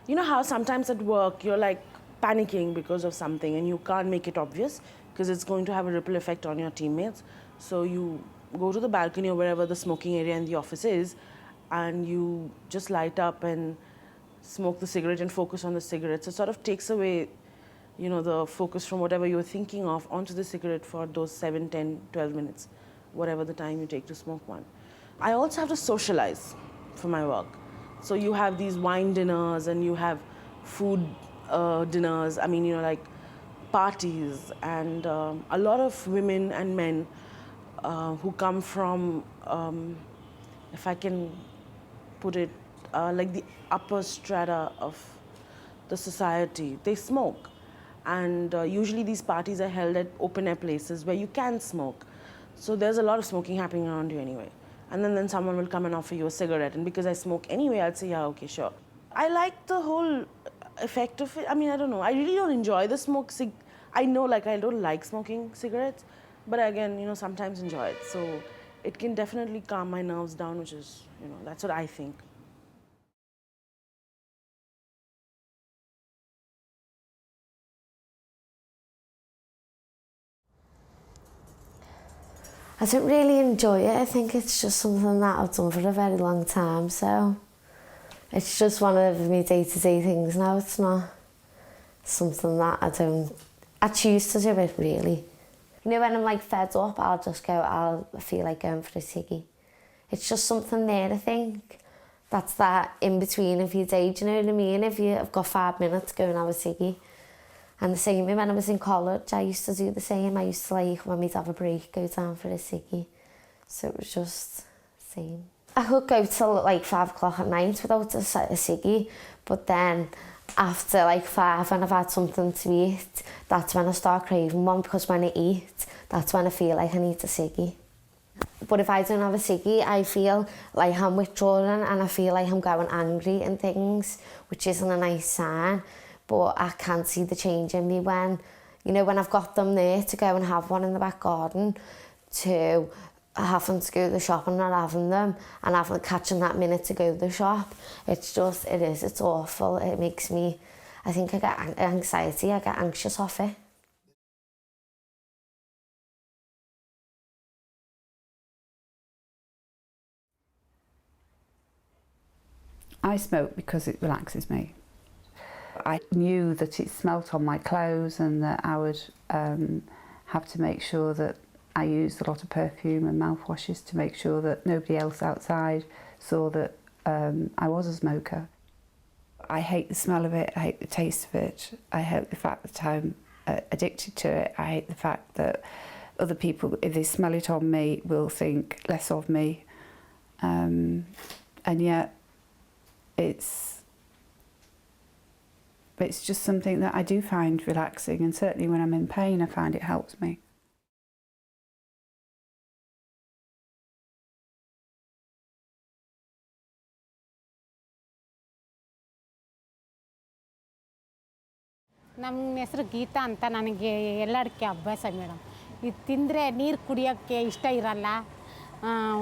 You know how sometimes at work you're like panicking because of something and you can't make it obvious because it's going to have a ripple effect on your teammates. So you go to the balcony or wherever the smoking area in the office is, and you just light up and smoke the cigarette and focus on the cigarette. So it sort of takes away, you know, the focus from whatever you were thinking of onto the cigarette for those 7, 10, 12 minutes, whatever the time you take to smoke one. I also have to socialize for my work. So you have these wine dinners and you have food dinners, I mean, you know, like parties, and a lot of women and men who come from, if I can put it, like the upper strata of the society, they smoke. And usually these parties are held at open air places where you can smoke. So there's a lot of smoking happening around you anyway. And then someone will come and offer you a cigarette. And because I smoke anyway, I'd say, yeah, okay, sure. I like the whole effect of it. I mean, I don't know. I really don't enjoy the smoke. I know, like, I don't like smoking cigarettes. But again, you know, sometimes enjoy it. So it can definitely calm my nerves down, which is, you know, that's what I think. I don't really enjoy it. I think it's just something that I've done for a very long time, so it's just one of my day-to-day things now. It's not something that I choose to do it, really. You know, when I'm like fed up, I'll feel like going for a ciggy. It's just something there, I think. That's that in between of your day, do you know what I mean? If you've got 5 minutes, go and have a ciggy. And the same when I was in college, I used to do the same. I used to, like, when we'd have a break, go down for a ciggy. So it was just the same. I could go till like 5 o'clock at night without a ciggy, but then after like 5, when I've had something to eat, that's when I start craving one, because when I eat, that's when I feel like I need a ciggy. But if I don't have a ciggy, I feel like I'm withdrawing and I feel like I'm going angry and things, which isn't a nice sign. But I can see the change in me when, you know, when I've got them there to go and have one in the back garden, to having to go to the shop and not having them, and catching that minute to go to the shop. It's awful. It makes me, I think I get anxiety, I get anxious off it. I smoke because it relaxes me. I knew that it smelt on my clothes and that I would have to make sure that I used a lot of perfume and mouthwashes to make sure that nobody else outside saw that I was a smoker. I hate the smell of it, I hate the taste of it, I hate the fact that I'm addicted to it, I hate the fact that other people, if they smell it on me, will think less of me. And yet it's just something that I do find relaxing, and certainly when I'm in pain I find it helps me. ನಮ್ಮ ಹೆಸರು ಗೀತಾ ಅಂತ. ನನಗೆ ಎಲ್ಲದಕ್ಕೆ ಅಭ್ಯಾಸ madam. ಇದು ತಿಂದರೆ ನೀರು ಕುಡಿಯೋಕ್ಕೆ ಇಷ್ಟ ಇರಲ್ಲ,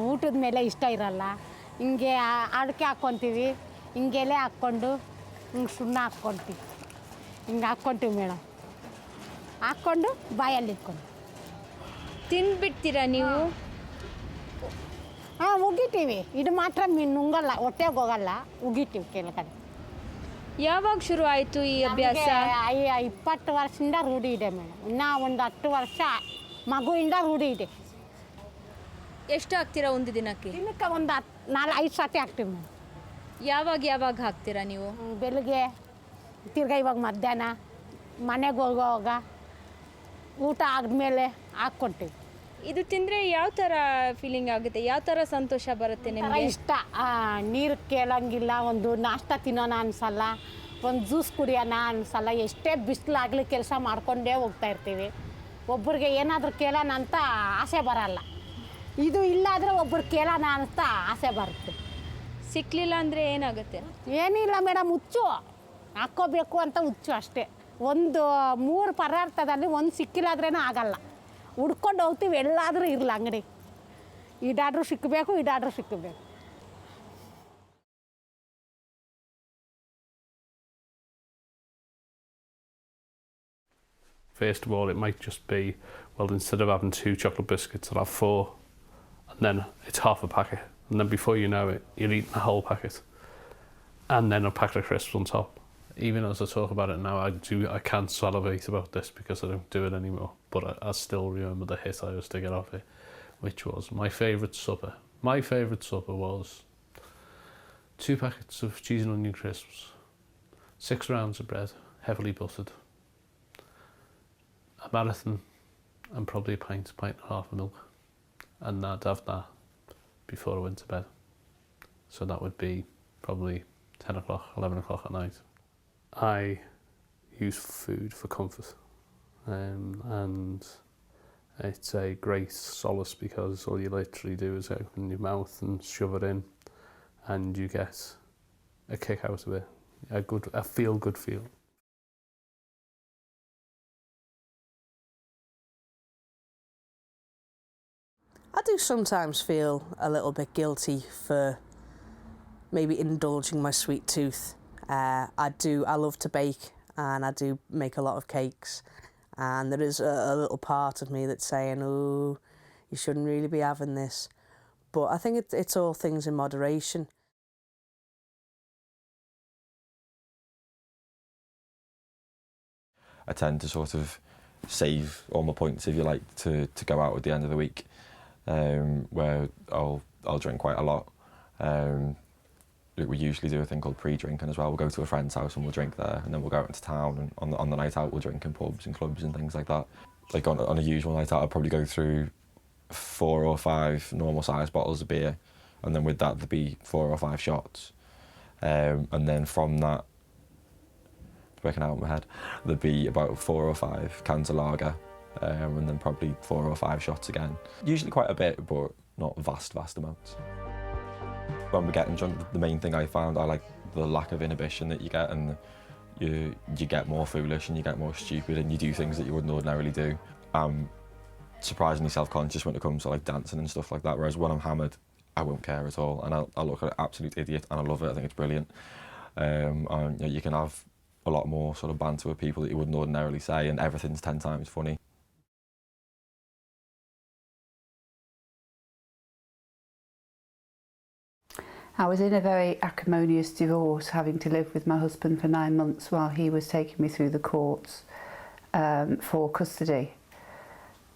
ಊಟದ ಮೇಲೆ ಇಷ್ಟ ಇರಲ್ಲ. ಹಿಂಗೆ ಅಡಿಕೆ ಹಾಕ್ಕೊತೀವಿ, ಹಿಂಗೆ ಎಲೆ ಹಾಕ್ಕೊಂಡು ಹಿಂಗೆ ಸುಣ್ಣ ಹಾಕ್ಕೊತೀವಿ, ಹಿಂಗೆ ಹಾಕ್ಕೊತೀವಿ ಮೇಡಮ್. ಹಾಕ್ಕೊಂಡು ಬಾಯಲ್ಲಿ ಇಟ್ಕೊಂಡು ತಿಂದ್ಬಿಡ್ತೀರಾ ನೀವು? ಹಾಂ, ಉಗಿತೀವಿ. ಇದು ಮಾತ್ರ ನುಂಗಲ್ಲ, ಹೊಟ್ಟೆಗೆ ಹೋಗಲ್ಲ, ಉಗಿತೀವಿ ಕೆಳಗಡೆ. ಯಾವಾಗ ಶುರು ಆಯಿತು ಈ ಅಭ್ಯಾಸ? 20 ವರ್ಷದಿಂದ ರೂಢಿ ಇದೆ ಮೇಡಮ್. ಇನ್ನೂ ಒಂದು 10 ವರ್ಷ ಮಗುವಿಂದ ರೂಢಿ ಇದೆ. ಎಷ್ಟು ಹಾಕ್ತೀರಾ ಒಂದು ದಿನಕ್ಕೆ? ದಿನಕ್ಕೆ ಒಂದು 4-5 ಸತಿ ಹಾಕ್ತೀವಿ ಮೇಡಮ್. ಯಾವಾಗ ಹಾಕ್ತೀರಾ ನೀವು? ಬೆಳಗ್ಗೆ, ತಿರ್ಗಾ ಇವಾಗ ಮಧ್ಯಾಹ್ನ, ಮನೆಗೆ ಹೋಗುವಾಗ, ಊಟ ಆದಮೇಲೆ ಹಾಕ್ಕೊತೀವಿ. ಇದು ತಿಂದರೆ ಯಾವ ಥರ ಫೀಲಿಂಗ್ ಆಗುತ್ತೆ? ಯಾವ ಥರ ಸಂತೋಷ ಬರುತ್ತೆ ನಿಮಗೆ? ಇಷ್ಟ. ನೀರು ಕೇಳಂಗಿಲ್ಲ, ಒಂದು ನಾಷ್ಟ ತಿನ್ನೋಣ ಅನ್ಸಲ್ಲ, ಒಂದು ಜ್ಯೂಸ್ ಕುಡಿಯೋಣ ಅನ್ಸಲ್ಲ. ಎಷ್ಟೇ ಬಿಸಿಲಾಗಲಿ ಕೆಲಸ ಮಾಡ್ಕೊಂಡೇ ಹೋಗ್ತಾ ಇರ್ತೀವಿ. ಒಬ್ರಿಗೆ ಏನಾದರೂ ಕೇಳೋಣ ಅಂತ ಆಸೆ ಬರಲ್ಲ. ಇದು ಇಲ್ಲಾದರೆ ಒಬ್ರು ಕೇಳೋಣ ಅಂತ ಆಸೆ ಬರುತ್ತೆ. ಸಿಕ್ಕಲಿಲ್ಲ ಅಂದರೆ ಏನಾಗುತ್ತೆ? ಏನಿಲ್ಲ ಮೇಡಮ್, ಹುಚ್ಚು ಹಾಕ್ಕೋಬೇಕು ಅಂತ ಹುಚ್ಚು ಅಷ್ಟೇ. ಒಂದು 3 ಪದಾರ್ಥದಲ್ಲಿ ಒಂದು ಸಿಕ್ಕಿಲ್ಲಾದ್ರೇನೂ ಆಗಲ್ಲ. ಹುಡ್ಕೊಂಡು ಹೋಗ್ತೀವಿ, ಎಲ್ಲಾದರೂ ಇರಲ್ಲ ಅಂಗಡಿ. ಇದಾದರೂ ಸಿಕ್ಕಬೇಕು. First of all, it might just be, well, instead of having 2 chocolate biscuits, I'll have 4, and then it's half a packet, and then before you know it, you're eating a whole packet, and then a packet of crisps on top. Even as I talk about it now, I can't salivate about this because I don't do it anymore, but I still remember the hit I used to get off it, which was my favourite supper. My favourite supper was 2 packets of cheese and onion crisps, 6 rounds of bread, heavily buttered, a marathon, and probably a pint and a half of milk. And I'd have that before I went to bed. So that would be probably 10 o'clock, 11 o'clock at night. I use food for comfort, and it's a great solace because all you literally do is open your mouth and shove it in, and you get a kick out of it, a feel-good feel. I do sometimes feel a little bit guilty for maybe indulging my sweet tooth. I love to bake, and I do make a lot of cakes, and there is a little part of me that's saying, oh, you shouldn't really be having this. But I think it's all things in moderation. I tend to sort of save all my points, if you like, to go out at the end of the week, where I'll drink quite a lot. We usually do a thing called pre-drinking as well. We'll go to a friend's house and we'll drink there, and then we'll go out into town, and on the night out we'll drink in pubs and clubs and things like that. Like on a usual night out, I'll probably go through 4 or 5 normal sized bottles of beer, and then with that there'd be 4 or 5 shots, and then from that, working out in my head, there'd be about 4 or 5 cans of lager, and then probably 4 or 5 shots again. Usually quite a bit, but not vast amounts. When we're getting drunk, the main thing I found, I like the lack of inhibition that you get, and you get more foolish and you get more stupid and you do things that you wouldn't ordinarily do. I'm surprisingly self-conscious when it comes to like dancing and stuff like that, whereas when I'm hammered, I won't care at all, and I'll look like an absolute idiot, and I love it. I think it's brilliant. And, you can have a lot more sort of banter with people that you wouldn't ordinarily say, and everything's 10 times funny. I was in a very acrimonious divorce, having to live with my husband for 9 months while he was taking me through the courts for custody.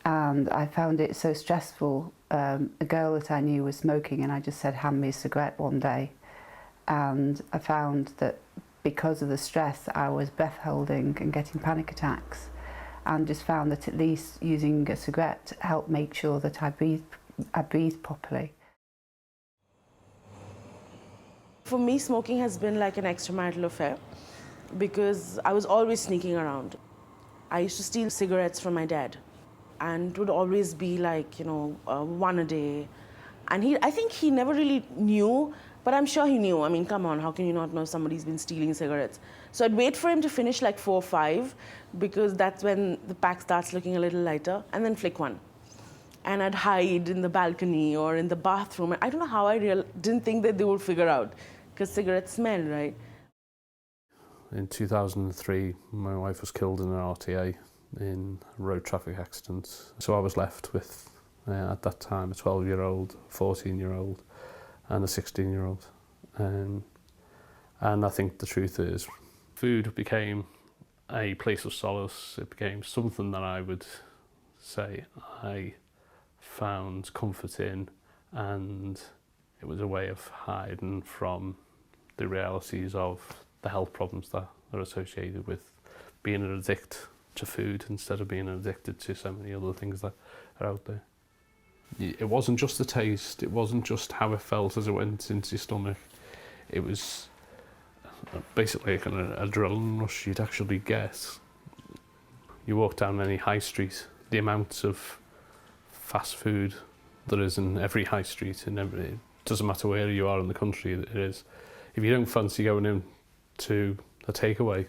And I found it so stressful. A girl that I knew was smoking, and I just said, hand me a cigarette one day. And I found that because of the stress, I was breath holding and getting panic attacks, and just found that at least using a cigarette helped make sure that I breathed properly. For me, smoking has been like an extramarital affair because I was always sneaking around. I used to steal cigarettes from my dad, and it would always be like, 1 a day. And I think he never really knew, but I'm sure he knew. I mean, come on, how can you not know somebody's been stealing cigarettes? So I'd wait for him to finish like 4 or 5, because that's when the pack starts looking a little lighter, and then flick one. And I'd hide in the balcony or in the bathroom. I don't know how I didn't think that they would figure out, because cigarettes smell, right? In 2003, my wife was killed in an RTA in a road traffic accident. So I was left with, at that time, a 12-year-old, 14-year-old, and a 16-year-old. And I think the truth is, food became a place of solace. It became something that I would say I found comfort in, and it was a way of hiding from the realities of the health problems that are associated with being an addict to food instead of being addicted to so many other things that are out there. It wasn't just the taste, it wasn't just how it felt as it went into your stomach. It was basically like an adrenaline rush you'd actually get. You walk down any high street, the amounts of fast food there is in every high street, it doesn't matter where you are in the country, it is. If you don't fancy going in to a takeaway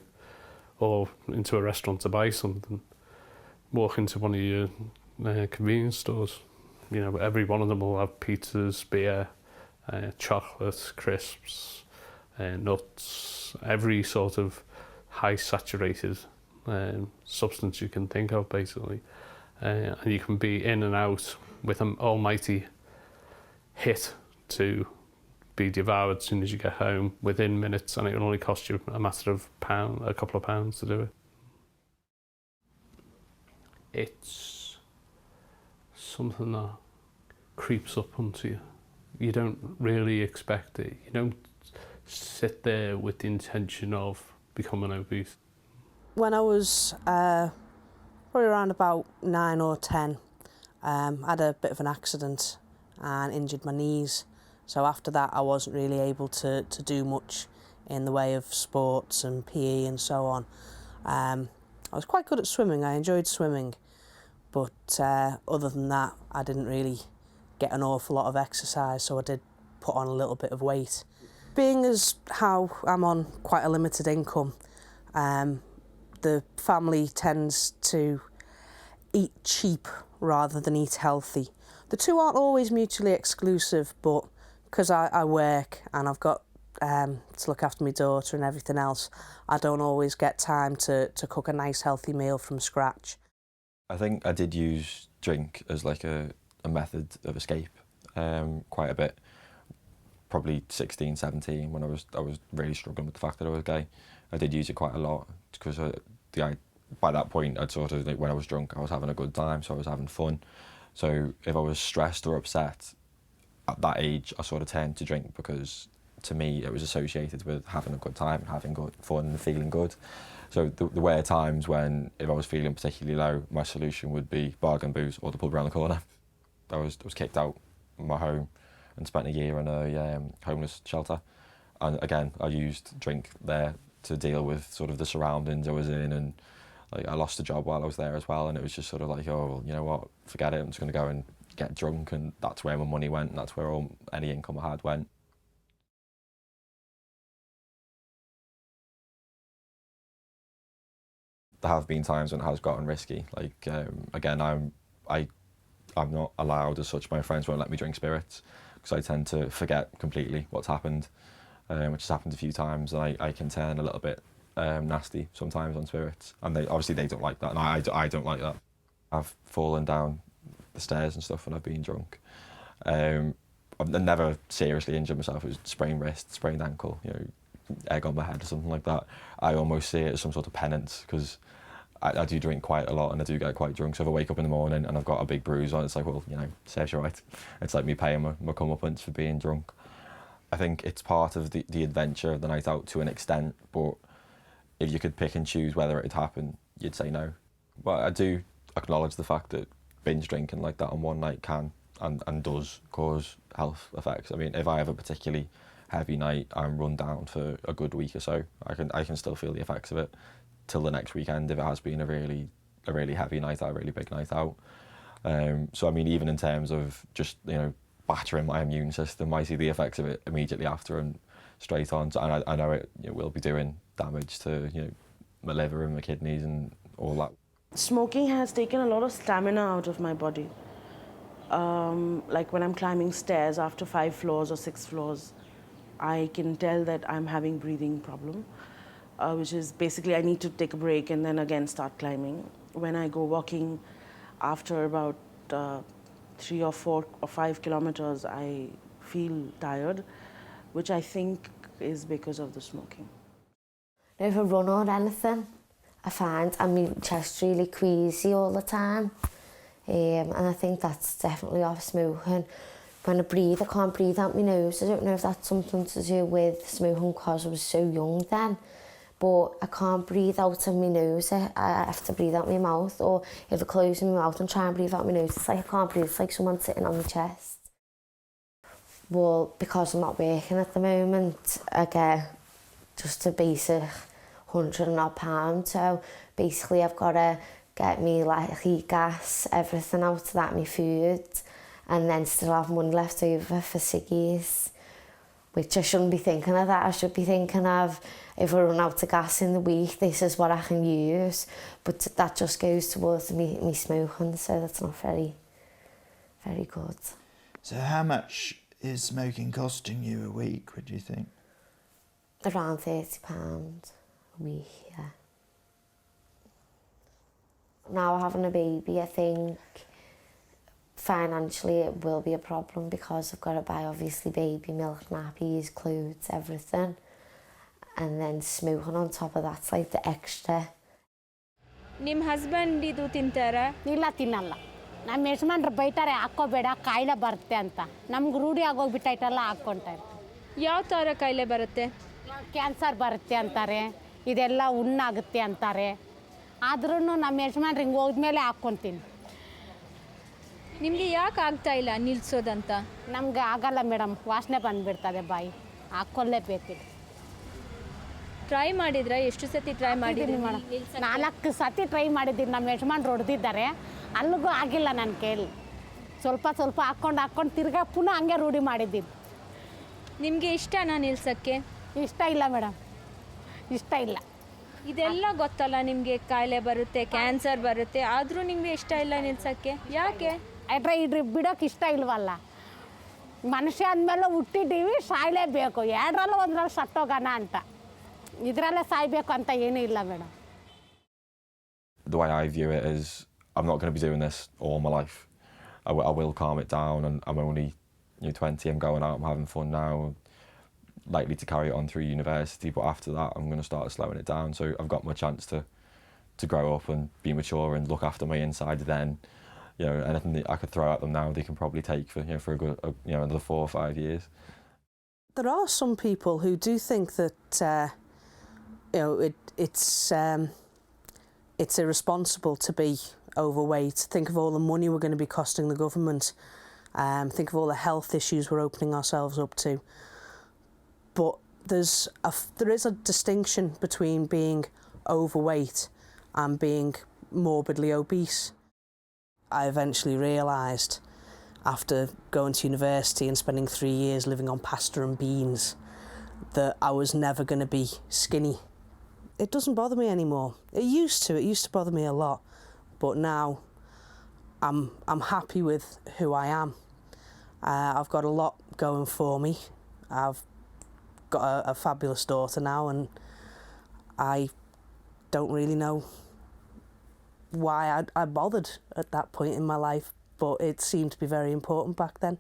or into a restaurant to buy something, walk into one of your convenience stores. Every one of them will have pizzas, beer, chocolate, crisps, nuts, every sort of high saturated substance you can think of, basically. And you can be in and out with an almighty hit to be devoured as soon as you get home within minutes, and it will only cost you a couple of pounds to do it. It's something that creeps up onto you. You don't really expect it. You don't sit there with the intention of becoming obese. When I was probably around about 9 or 10, I had a bit of an accident and injured my knees. So after that, I wasn't really able to do much in the way of sports and PE and so on. I was quite good at swimming. I enjoyed swimming. But other than that, I didn't really get an awful lot of exercise, so I did put on a little bit of weight. Being as how I'm on quite a limited income, the family tends to eat cheap rather than eat healthy. The two aren't always mutually exclusive, but because I work and I've got to look after my daughter and everything else, I don't always get time to cook a nice healthy meal from scratch. I think I did use drink as like a method of escape quite a bit. Probably 16, 17, when I was really struggling with the fact that I was gay. I did use it quite a lot because by that point I'd sort of, like, when I was drunk, I was having a good time, so I was having fun. So if I was stressed or upset at that age, I sort of turned to drink because to me it was associated with having a good time, having good fun and feeling good. So there were times when, if I was feeling particularly low, my solution would be bargain booze or the pub around the corner. I was kicked out of my home and spent a year in a homeless shelter. And again, I used drink there to deal with sort of the surroundings I was in, and like I lost a job while I was there as well, and it was just sort of like, oh, well, you know what, forget it, I'm just going to go and get drunk, and that's where my money went, and that's where any income I had went. There have been times when it has gotten risky. Like again, I'm not allowed as such. My friends won't let me drink spirits because I tend to forget completely what's happened, which has happened a few times, and I can turn a little bit nasty sometimes on spirits, and they don't like that, and I don't like that. I've fallen down the stairs and stuff when I've been drunk. I've never seriously injured myself. It was sprained wrist, sprained ankle, egg on my head or something like that. I almost see it as some sort of penance because I do drink quite a lot and I do get quite drunk. So if I wake up in the morning and I've got a big bruise on, it's like, well, serves you right. It's like me paying my comeuppance for being drunk. I think it's part of the adventure of the night out to an extent, but if you could pick and choose whether it'd happen, you'd say no. But I do acknowledge the fact that binge drinking like that on one night can and does cause health effects. I mean, if I have a particularly heavy night, I'm run down for a good week or so. I can still feel the effects of it till the next weekend if it has been a really heavy night out, a really big night out. So I mean, even in terms of just battering my immune system, I see the effects of it immediately after and straight on. So, and I know it will be doing damage to my liver and my kidneys and all that. Smoking has taken a lot of stamina out of my body. Like when I'm climbing stairs after 5 floors or 6 floors, I can tell that I'm having breathing problem, which is basically I need to take a break and then again start climbing. When I go walking after about 3 or 4 or 5 kilometers, I feel tired, which I think is because of the smoking. If I run or anything, I find my chest really queasy all the time. And I think that's definitely off smoking. When I breathe, I can't breathe out my nose. I don't know if that's something to do with smoking because I was so young then, but I can't breathe out of my nose. I have to breathe out my mouth, or if I close my mouth and try and breathe out my nose, it's like I can't breathe. It's like someone sitting on my chest. Well, because I'm not working at the moment, I get just a basic £100 and odd pounds. So basically I've got to get me like heat gas, everything out of that, my food, and then still have money left over for ciggies, which I shouldn't be thinking of that. I should be thinking of, if I run out of gas in the week, this is what I can use. But that just goes towards me smoking, so that's not very, very good. So how much is smoking costing you a week, would you think? Around £30 a week, yeah. Now having a baby, I think financially it will be a problem because I've got to buy obviously baby milk, nappies, clothes, everything. And then smoking on top of that's like the extra. ನಿಮ್ಮ husband ಇದು ತಿಂತಾರಾ? ಇಲ್ಲ ತಿನ್ನಲ್ಲ. ನಮ್ಮ ಯಜಮಾನ್ರು ಬೈತಾರೆ ಹಾಕ್ಕೋಬೇಡ ಕಾಯಿಲೆ ಬರುತ್ತೆ ಅಂತ. ನಮ್ಗೆ ರೂಢಿ ಆಗೋಗ್ಬಿಟ್ಟೈತಲ್ಲ ಹಾಕ್ಕೊಳ್ತಾ ಇರ್ತೀವಿ. ಯಾವ ಥರ ಕಾಯಿಲೆ ಬರುತ್ತೆ? ಕ್ಯಾನ್ಸರ್ ಬರುತ್ತೆ ಅಂತಾರೆ, ಇದೆಲ್ಲ ಹುಣ್ಣಾಗುತ್ತೆ ಅಂತಾರೆ. ಆದ್ರೂ ನಮ್ಮ ಯಜಮಾನ್ರು ಹಿಂಗೆ ಹೋದ್ಮೇಲೆ ಹಾಕ್ಕೊತೀನಿ. ನಿಮಗೆ ಯಾಕೆ ಆಗ್ತಾ ಇಲ್ಲ ನಿಲ್ಲಿಸೋದಂತ? ನಮ್ಗೆ ಆಗಲ್ಲ ಮೇಡಮ್, ವಾಸನೆ ಬಂದುಬಿಡ್ತದೆ ಬಾಯಿ, ಹಾಕ್ಕೊಳ್ಳೇಬೇಕು. ಟ್ರೈ ಮಾಡಿದ್ರಾ? ಎಷ್ಟು ಸತಿ ಟ್ರೈ ಮಾಡಿದ್ದೀನಿ ಮೇಡಮ್? 4 ಸತಿ ಟ್ರೈ ಮಾಡಿದ್ದೀನಿ. ನಮ್ಮ ಯಜಮಾನ್ರು ಹೊಡೆದಿದ್ದಾರೆ, ಅಲ್ಲಿಗೂ ಆಗಿಲ್ಲ ನನ್ನ ಕೈಯಲ್ಲಿ. ಸ್ವಲ್ಪ ಸ್ವಲ್ಪ ಹಾಕ್ಕೊಂಡು ತಿರ್ಗಾ ಪುನಃ ಹಂಗೆ ರೂಢಿ ಮಾಡಿದ್ದೀನಿ. ನಿಮಗೆ ಇಷ್ಟನಾ ನಿಲ್ಸೋಕ್ಕೆ? ಇಷ್ಟ ಇಲ್ಲ ಮೇಡಮ್, ಇಷ್ಟ ಇಲ್ಲ. ಇದೆಲ್ಲ ಗೊತ್ತಲ್ಲ ನಿಮಗೆ, ಕಾಯಿಲೆ ಬರುತ್ತೆ, ಕ್ಯಾನ್ಸರ್ ಬರುತ್ತೆ, ಆದರೂ ನಿಮಗೆ ಇಷ್ಟ ಇಲ್ಲ ನಿಲ್ಸೋಕ್ಕೆ, ಯಾಕೆ? ಇಡ್ರಿ ಬಿಡೋಕೆ ಇಷ್ಟ ಇಲ್ವಲ್ಲ. ಮನುಷ್ಯ ಅಂದಮೇಲೆ ಹುಟ್ಟಿದ್ದೀವಿ, ಸಾಯಲೇಬೇಕು, ಎರಡರಲ್ಲೂ ಒಂದರಲ್ಲಿ ಸತ್ತೋಗೋಣ ಅಂತ. ಇದರಲ್ಲೇ ಸಾಯಬೇಕು ಅಂತ ಏನೂ ಇಲ್ಲ madam. The way I view it is I'm not going to be doing this all my life. I will calm it down, and I'm only 20, I'm going out, I'm having fun now, likely to carry it on through university, but after that I'm going to start slowing it down, so I've got my chance to grow up and be mature and look after my inside then. You know, anything that I could throw at them now, they can probably take for, you know, for a good, another 4 or 5 years. There are some people who do think that it's irresponsible to be overweight. Think of all the money we're going to be costing the government. Think of all the health issues we're opening ourselves up to. But there is a distinction between being overweight and being morbidly obese. I eventually realised, after going to university and spending 3 years living on pasta and beans, that I was never going to be skinny. It doesn't bother me anymore. It used to bother me a lot, but now I'm happy with who I am. I've got a lot going for me. I've got a fabulous daughter now, and I don't really know why I bothered at that point in my life, but it seemed to be very important back then.